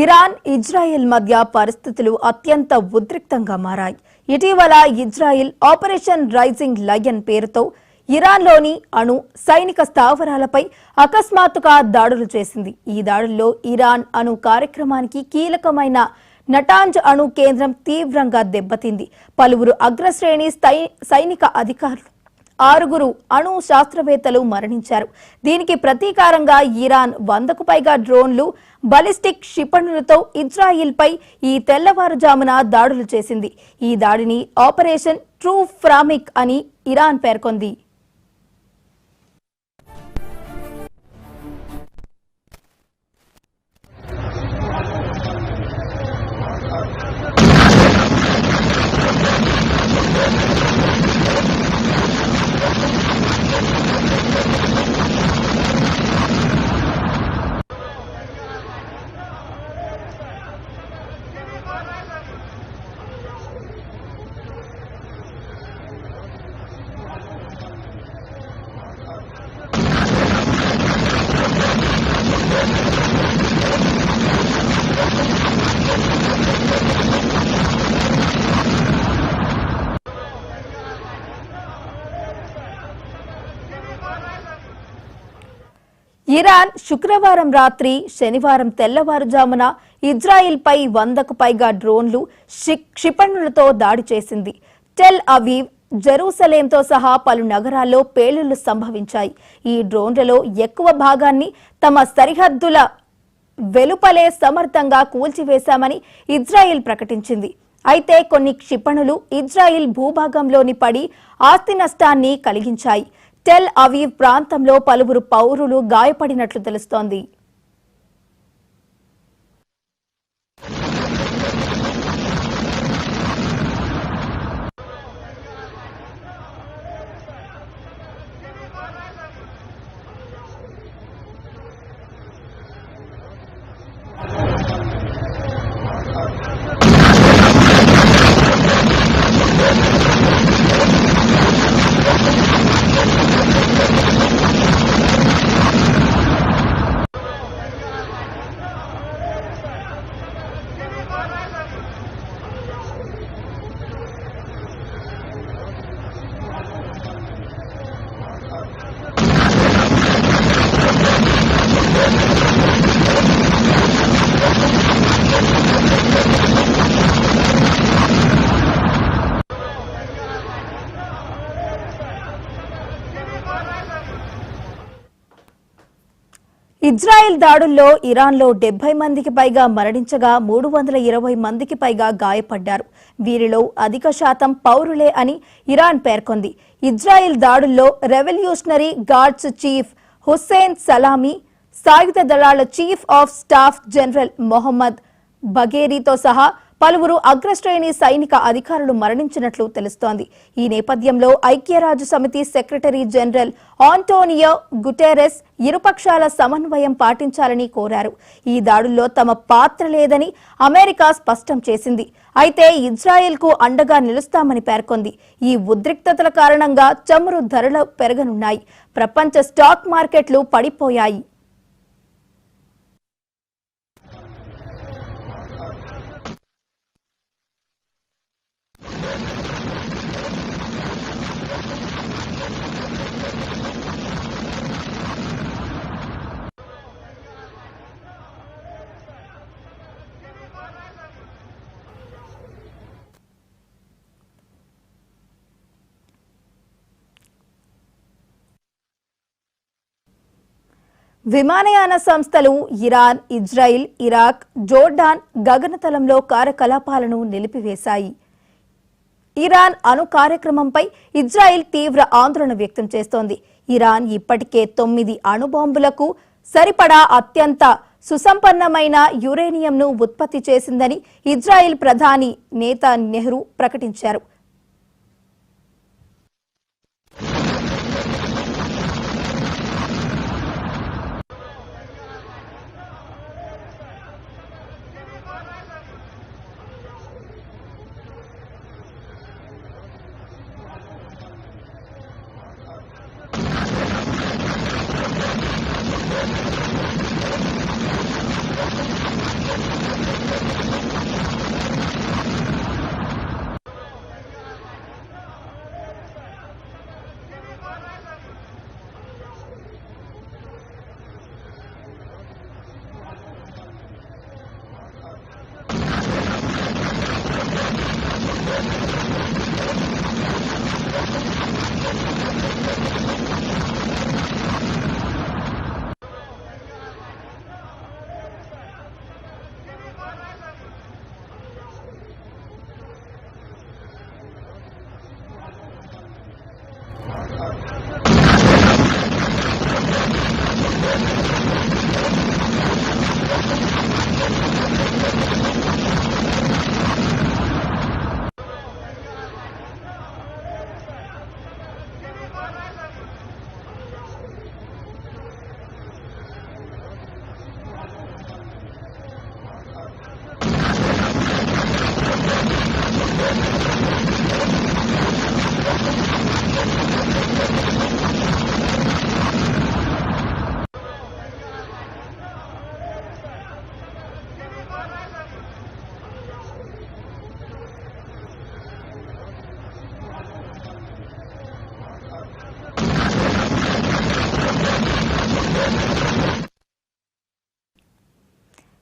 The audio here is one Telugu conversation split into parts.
ఇరాన్ ఇజ్రాయెల్ మధ్య పరిస్థితులు అత్యంత ఉద్రిక్తంగా మారాయి. ఇటీవల ఇజ్రాయెల్ ఆపరేషన్ రైజింగ్ లయన్ పేరుతో ఇరాన్లోని అణు సైనిక స్థావరాలపై అకస్మాత్తుగా దాడులు చేసింది. ఈ దాడుల్లో ఇరాన్ అణు కార్యక్రమానికి కీలకమైన నటాంజ్ అణు కేంద్రం తీవ్రంగా దెబ్బతింది. పలువురు అగ్రశ్రేణి సైనిక అధికారులు, 6 అణు శాస్త్రవేత్తలు మరణించారు. దీనికి ప్రతీకారంగా ఇరాన్ 100కు పైగా డ్రోన్లు, బాలిస్టిక్ క్షిపణులతో ఇజ్రాయిల్పై ఈ తెల్లవారుజామున దాడులు చేసింది. ఈ దాడిని ఆపరేషన్ ట్రూ ఫ్రామిక్ అని ఇరాన్ పేర్కొంది. ఇరాన్ శుక్రవారం రాత్రి, శనివారం తెల్లవారుజామున ఇజ్రాయిల్పై 100కు పైగా డ్రోన్లు, క్షిపణులతో దాడి చేసింది. టెల్ అవీవ్, జెరూసలేంతో సహా పలు నగరాల్లో పేలుళ్లు సంభవించాయి. ఈ డ్రోన్లలో ఎక్కువ భాగాన్ని తమ సరిహద్దుల వెలుపలే సమర్థంగా కూల్చివేశామని ఇజ్రాయిల్ ప్రకటించింది. అయితే కొన్ని క్షిపణులు ఇజ్రాయిల్ భూభాగంలోని పడి ఆస్తి నష్టాన్ని కలిగించాయి. టెల్ అవీవ్ ప్రాంతంలో పలువురు పౌరులు గాయపడినట్లు తెలుస్తోంది. ఇజ్రాయెల్ దాడుల్లో ఇరాన్లో 70 మందికి పైగా మరణించగా 320 మందికి పైగా గాయపడ్డారు. వీరిలో అధిక శాతం పౌరులే అని ఇరాన్ పేర్కొంది. ఇజ్రాయెల్ దాడుల్లో revolutionary guards chief Hussein Salami, సాయుధ దళాల chief of staff general Mohammad బఘేరీతో సహా పలువురు అగ్రశ్రేణి సైనిక అధికారులు మరణించినట్లు తెలుస్తోంది. ఈ నేపథ్యంలో ఐక్యరాజ్య సమితి సెక్రటరీ జనరల్ ఆంటోనియో గుటెరెస్ ఇరుపక్షాల సమన్వయం పాటించాలని కోరారు. ఈ దాడుల్లో తమ పాత్ర లేదని అమెరికా స్పష్టం చేసింది. అయితే ఇజ్రాయెల్కు అండగా నిలుస్తామని పేర్కొంది. ఈ ఉద్రిక్తతల కారణంగా చమురు ధరలు పెరగనున్నాయి. ప్రపంచ స్టాక్ మార్కెట్లు పడిపోయాయి. విమానయాన సంస్థలు ఇరాన్, ఇజ్రాయిల్, ఇరాక్, జోర్డాన్ గగనతలంలో కార్యకలాపాలను నిలిపివేశాయి. ఇరాన్ అణు కార్యక్రమంపై ఇజ్రాయిల్ తీవ్ర ఆందోళన వ్యక్తం చేస్తోంది. ఇరాన్ ఇప్పటికే 9 అణుబాంబులకు సరిపడా అత్యంత సుసంపన్నమైన యురేనియంను ఉత్పత్తి చేసిందని ఇజ్రాయిల్ ప్రధాని నెతన్యాహు ప్రకటించారు.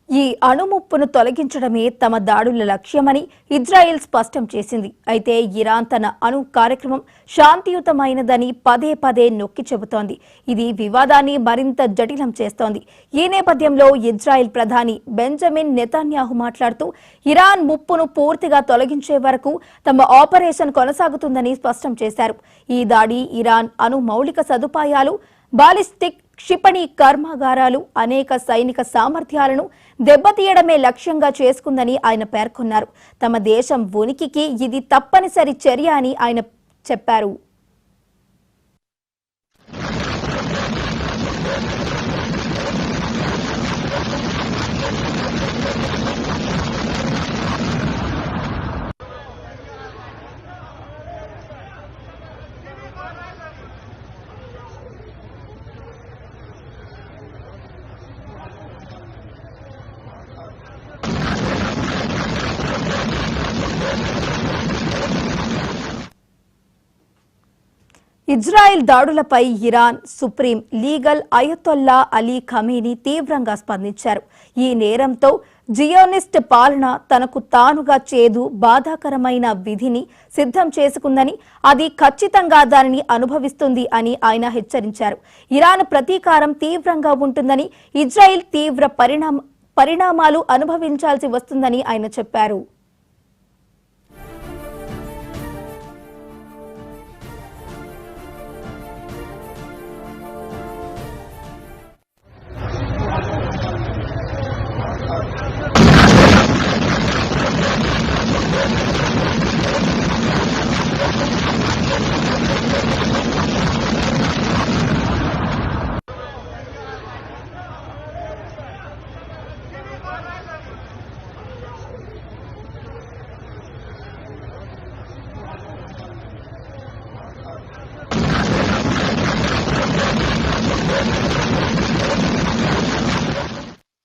ఈ అణుముప్పును తొలగించడమే తమ దాడుల లక్ష్యమని ఇజ్రాయెల్ స్పష్టం చేసింది. అయితే ఇరాన్ తన అణు కార్యక్రమం శాంతియుతమైనదని పదే పదే నొక్కి చెబుతోంది. ఇది వివాదాన్ని మరింత జటిలం చేస్తోంది. ఈ నేపథ్యంలో ఇజ్రాయెల్ ప్రధాని బెంజమిన్ నెతన్యాహు మాట్లాడుతూ ఇరాన్ ముప్పును పూర్తిగా తొలగించే వరకు తమ ఆపరేషన్ కొనసాగుతుందని స్పష్టం చేశారు. ఈ దాడి ఇరాన్ అణు మౌలిక సదుపాయాలు, బాలిస్టిక్ క్షిపణి కర్మాగారాలు, అనేక సైనిక సామర్థ్యాలను దెబ్బతీయడమే లక్ష్యంగా చేసుకుందని ఆయన పేర్కొన్నారు. తమ దేశం ఉనికికి ఇది తప్పనిసరి చర్య అని ఆయన చెప్పారు. ఇజ్రాయెల్ దాడులపై Iran supreme leader Ayatollah Ali Khamenei తీవ్రంగా స్పందించారు. ఈ నేరంతో జియోనిస్ట్ పాలన తనకు తానుగా చేదు బాధాకరమైన విధిని సిద్ధం చేసుకుందని, అది ఖచ్చితంగా దానిని అనుభవిస్తుంది అని ఆయన హెచ్చరించారు. ఇరాన్ ప్రతీకారం తీవ్రంగా ఉంటుందని, ఇజ్రాయెల్ తీవ్ర పరిణామాలు అనుభవించాల్సి వస్తుందని ఆయన చెప్పారు.